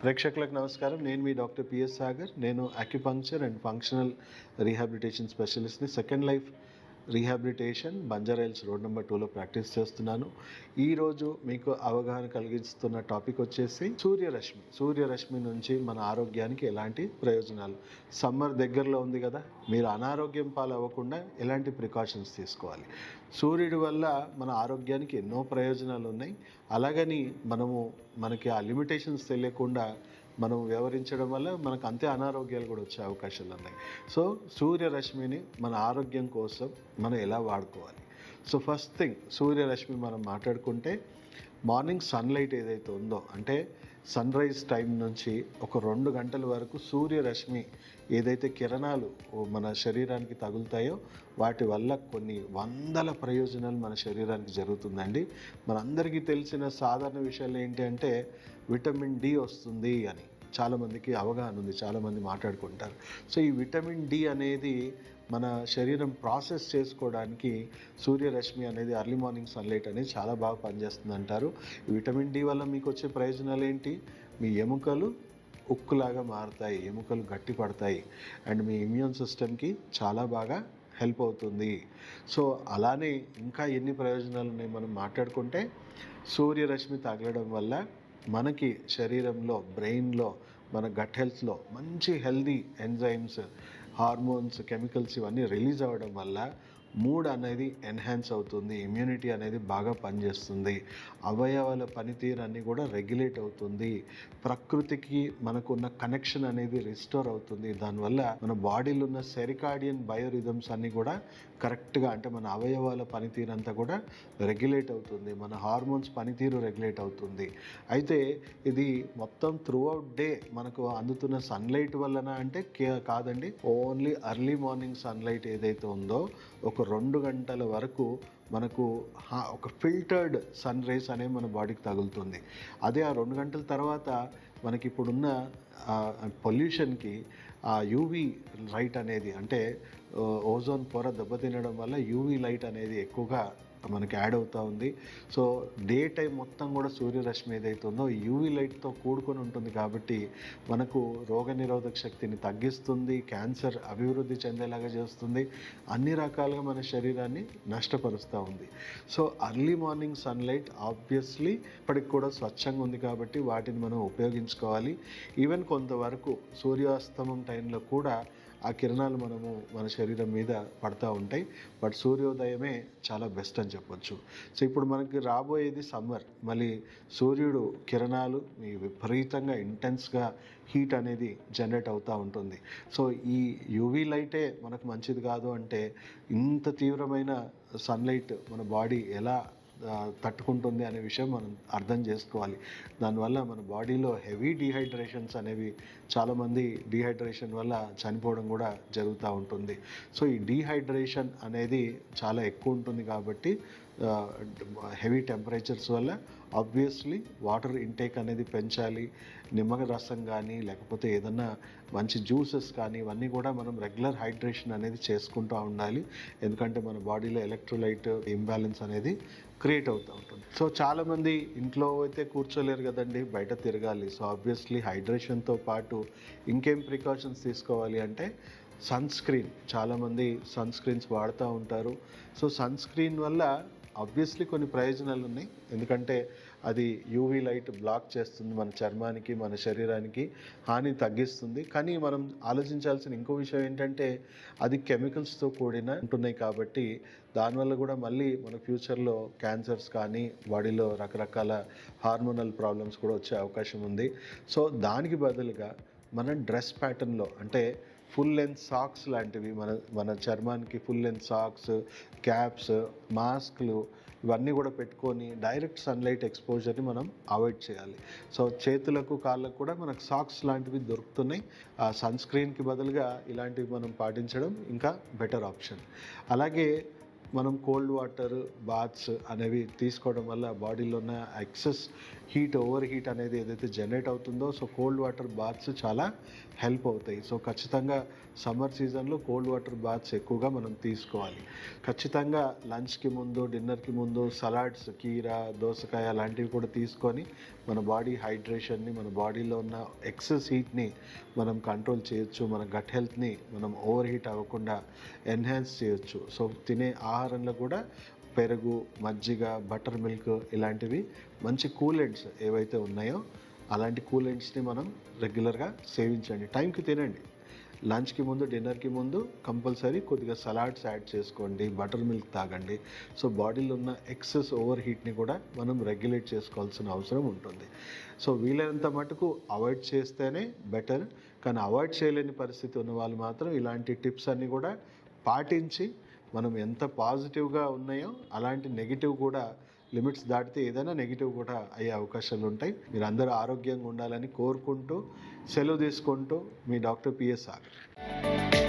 ప్రేక్షకులకు నమస్కారం. నేను మీ డాక్టర్ పిఎస్ సాగర్. నేను అక్యుపంక్చర్ అండ్ ఫంక్షనల్ రీహాబిలిటేషన్ స్పెషలిస్ట్ని. Second life rehabilitation Banjara Hills road number 2లో ప్రాక్టీస్ చేస్తున్నాను. ఈరోజు మీకు అవగాహన కలిగిస్తున్న టాపిక్ వచ్చేసి సూర్యరశ్మి నుంచి మన ఆరోగ్యానికి ఎలాంటి ప్రయోజనాలు. సమ్మర్ దగ్గరలో ఉంది కదా, మీరు అనారోగ్యం పాలవ్వకుండా ఎలాంటి ప్రికాషన్స్ తీసుకోవాలి. సూర్యుడి వల్ల మన ఆరోగ్యానికి ఎన్నో ప్రయోజనాలు ఉన్నాయి. అలాగని మనకి ఆ లిమిటేషన్స్ తెలియకుండా మనం వ్యవహరించడం వల్ల మనకు అంతే అనారోగ్యాలు కూడా వచ్చే అవకాశాలు ఉన్నాయి. సో సూర్యరశ్మిని మన ఆరోగ్యం కోసం మనం ఎలా వాడుకోవాలి. సో ఫస్ట్ థింగ్, సూర్యరశ్మి మనం మాట్లాడుకుంటే మార్నింగ్ సన్లైట్ ఏదైతే ఉందో, అంటే సన్ రైజ్ టైం నుంచి ఒక 2 గంటల వరకు సూర్యరశ్మి ఏదైతే కిరణాలు మన శరీరానికి తగులుతాయో వాటి వల్ల కొన్ని వందల ప్రయోజనాలు మన శరీరానికి జరుగుతుందండి. మనందరికీ తెలిసిన సాధారణ విషయాలు ఏంటి అంటే విటమిన్ డి వస్తుంది అని చాలామందికి అవగాహన ఉంది, చాలామంది మాట్లాడుకుంటారు. సో ఈ విటమిన్ డి అనేది మన శరీరం ప్రాసెస్ చేసుకోవడానికి సూర్యరశ్మి అనేది ఎర్లీ మార్నింగ్ సన్లైట్ అనేది చాలా బాగా పనిచేస్తుంది అంటారు. ఈ విటమిన్ డి వల్ల మీకు వచ్చే ప్రయోజనాలు ఏంటి? మీ ఎముకలు ఉక్కులాగా మారుతాయి, ఎముకలు గట్టి పడతాయి, అండ్ మీ ఇమ్యూన్ సిస్టమ్కి చాలా బాగా హెల్ప్ అవుతుంది. సో అలానే ఇంకా ఎన్ని ప్రయోజనాలు ఉన్నాయి మనం మాట్లాడుకుంటే, సూర్యరశ్మి తగలడం వల్ల మనకి శరీరంలో, బ్రెయిన్లో, మన గట్ హెల్త్లో మంచి హెల్దీ ఎంజైమ్స్, హార్మోన్స్, కెమికల్స్ ఇవన్నీ రిలీజ్ అవ్వడం వల్ల మూడ్ అనేది ఎన్హాన్స్ అవుతుంది, ఇమ్యూనిటీ అనేది బాగా పనిచేస్తుంది, అవయవాల పనితీరు అన్నీ కూడా రెగ్యులేట్ అవుతుంది, ప్రకృతికి మనకున్న కనెక్షన్ అనేది రిస్టోర్ అవుతుంది. దానివల్ల మన బాడీలో ఉన్న సెరికాడియన్ బయోరిథమ్స్ అన్నీ కూడా కరెక్ట్గా, అంటే మన అవయవాల పనితీరు అంతా కూడా రెగ్యులేట్ అవుతుంది, మన హార్మోన్స్ పనితీరు రెగ్యులేట్ అవుతుంది. అయితే ఇది మొత్తం త్రూ అవుట్ డే మనకు అందుతున్న సన్లైట్ వలన అంటే కాదండి. ఓన్లీ ఎర్లీ మార్నింగ్ సన్లైట్ ఏదైతే ఉందో ఒక 2 గంటల వరకు మనకు ఒక ఫిల్టర్డ్ సన్ రేస్ అనేవి మన బాడీకి తగులుతుంది. అదే ఆ 2 గంటల తర్వాత మనకి ఇప్పుడున్న పొల్యూషన్కి ఆ యూవీ లైట్ అనేది, అంటే ఓజోన్ పొర దెబ్బతినడం వల్ల యూవీ లైట్ అనేది ఎక్కువగా మనకి యాడ్ అవుతూ ఉంది. సో డే టైం మొత్తం కూడా సూర్యరశ్మి ఏదైతే ఉందో యూవీ లైట్తో కూడుకొని ఉంటుంది కాబట్టి మనకు రోగనిరోధక శక్తిని తగ్గిస్తుంది, క్యాన్సర్ అభివృద్ధి చెందేలాగా చేస్తుంది, అన్ని రకాలుగా మన శరీరాన్ని నష్టపరుస్తూ ఉంది. So early morning sunlight obviously ఇప్పటికి కూడా స్వచ్ఛంగా ఉంది కాబట్టి వాటిని మనం ఉపయోగించుకోవాలి. ఈవెన్ కొంతవరకు సూర్యాస్తమం టైంలో కూడా ఆ కిరణాలు మన శరీరం మీద పడతా ఉంటాయి. బట్ సూర్యోదయమే చాలా బెస్ట్ అని చెప్పొచ్చు. సో ఇప్పుడు మనకి రాబోయేది సమ్మర్, మళ్ళీ సూర్యుడు కిరణాలు విపరీతంగా ఇంటెన్స్గా హీట్ అనేది జనరేట్ అవుతూ ఉంటుంది. సో ఈ యూవీ లైటే మనకు మంచిది కాదు అంటే ఇంత తీవ్రమైన సన్లైట్ మన బాడీ ఎలా తట్టుకుంటుంది అనే విషయం మనం అర్థం చేసుకోవాలి. దానివల్ల మన బాడీలో హెవీ డీహైడ్రేషన్స్ అనేవి, చాలామంది డీహైడ్రేషన్ వల్ల చనిపోవడం కూడా జరుగుతూ ఉంటుంది. సో ఈ డీహైడ్రేషన్ అనేది చాలా ఎక్కువ ఉంటుంది కాబట్టి హెవీ టెంపరేచర్స్ వల్ల ఆబ్వియస్లీ వాటర్ ఇంటేక్ అనేది పెంచాలి. నిమ్మ రసం కానీ లేకపోతే ఏదన్నా మంచి జ్యూసెస్ కానీ ఇవన్నీ కూడా మనం రెగ్యులర్ హైడ్రేషన్ అనేది చేసుకుంటూ ఉండాలి. ఎందుకంటే మన బాడీలో ఎలక్ట్రోలైట్ ఇంబ్యాలెన్స్ అనేది క్రియేట్ అవుతూ ఉంటుంది. సో చాలామంది ఇంట్లో అయితే కూర్చోలేరు కదండి, బయట తిరగాలి. సో ఆబ్వియస్లీ హైడ్రేషన్తో పాటు ఇంకేం ప్రికాషన్స్ తీసుకోవాలి అంటే సన్ స్క్రీన్. చాలామంది సన్ స్క్రీన్స్ వాడుతూ ఉంటారు. సో సన్ స్క్రీన్ వల్ల ఆబ్వియస్లీ కొన్ని ప్రయోజనాలు ఉన్నాయి. ఎందుకంటే అది యూవీ లైట్ బ్లాక్ చేస్తుంది, మన చర్మానికి, మన శరీరానికి హాని తగ్గిస్తుంది. కానీ మనం ఆలోచించాల్సిన ఇంకో విషయం ఏంటంటే అది కెమికల్స్తో కూడిన ఉంటున్నాయి కాబట్టి దానివల్ల కూడా మళ్ళీ మన ఫ్యూచర్లో క్యాన్సర్స్ కానీ బాడీలో రకరకాల హార్మోనల్ ప్రాబ్లమ్స్ కూడా వచ్చే అవకాశం ఉంది. సో దానికి బదులుగా మన డ్రెస్ ప్యాటర్న్లో, అంటే ఫుల్ లెంత్ సాక్స్ లాంటివి, మన చర్మానికి ఫుల్ లెంత్ సాక్స్, క్యాప్స్, మాస్క్లు ఇవన్నీ కూడా పెట్టుకొని డైరెక్ట్ సన్లైట్ ఎక్స్పోజర్ని మనం అవాయిడ్ చేయాలి. సో చేతులకు, కాళ్ళకు కూడా మనకు సాక్స్ లాంటివి దొరుకుతున్నాయి. ఆ సన్ స్క్రీన్కి బదులుగా ఇలాంటివి మనం పాటించడం ఇంకా బెటర్ ఆప్షన్. అలాగే మనం కోల్డ్ వాటర్ బాత్స్ అనేవి తీసుకోవడం వల్ల బాడీలో ఉన్న ఎక్సెస్ ఓవర్ హీట్ అనేది ఏదైతే జనరేట్ అవుతుందో, సో కోల్డ్ వాటర్ బాత్స్ చాలా హెల్ప్ అవుతాయి. సో ఖచ్చితంగా సమ్మర్ సీజన్లో కోల్డ్ వాటర్ బాత్స్ ఎక్కువగా మనం తీసుకోవాలి. ఖచ్చితంగా లంచ్కి ముందు, డిన్నర్కి ముందు సలాడ్స్, కీర, దోసకాయ లాంటివి కూడా తీసుకొని మన బాడీ హైడ్రేషన్ని, మన బాడీలో ఉన్న ఎక్సెస్ హీట్ని మనం కంట్రోల్ చేయొచ్చు. మన గట్ హెల్త్ని మనం ఓవర్ హీట్ అవ్వకుండా ఎన్హాన్స్ చేయొచ్చు. సో తినే ఆహారంలో కూడా పెరుగు, మజ్జిగ, బటర్ మిల్క్ ఇలాంటివి మంచి కూలెంట్స్ ఏవైతే ఉన్నాయో అలాంటి కూలెంట్స్ని మనం రెగ్యులర్గా సేవించండి. టైంకి తినండి. లంచ్కి ముందు, డిన్నర్కి ముందు కంపల్సరీ కొద్దిగా సలాడ్స్ యాడ్ చేసుకోండి, బటర్ మిల్క్ తాగండి. సో బాడీలో ఉన్న ఎక్సెస్ ఓవర్ హీట్ని కూడా మనం రెగ్యులేట్ చేసుకోవాల్సిన అవసరం ఉంటుంది. సో వీలైనంత మటుకు అవాయిడ్ చేస్తేనే బెటర్. కానీ అవాయిడ్ చేయలేని పరిస్థితి ఉన్న వాళ్ళు మాత్రం ఇలాంటి టిప్స్ అన్నీ కూడా పాటించి మనం ఎంత పాజిటివ్గా ఉన్నాయో అలాంటి నెగిటివ్ కూడా లిమిట్స్ దాటితే ఏదైనా నెగిటివ్ కూడా అయ్యే అవకాశాలు ఉంటాయి. మీరు అందరూ ఆరోగ్యంగా ఉండాలని కోరుకుంటూ సెలవు తీసుకుంటూ మీ డాక్టర్ పిఎస్ సాగర్.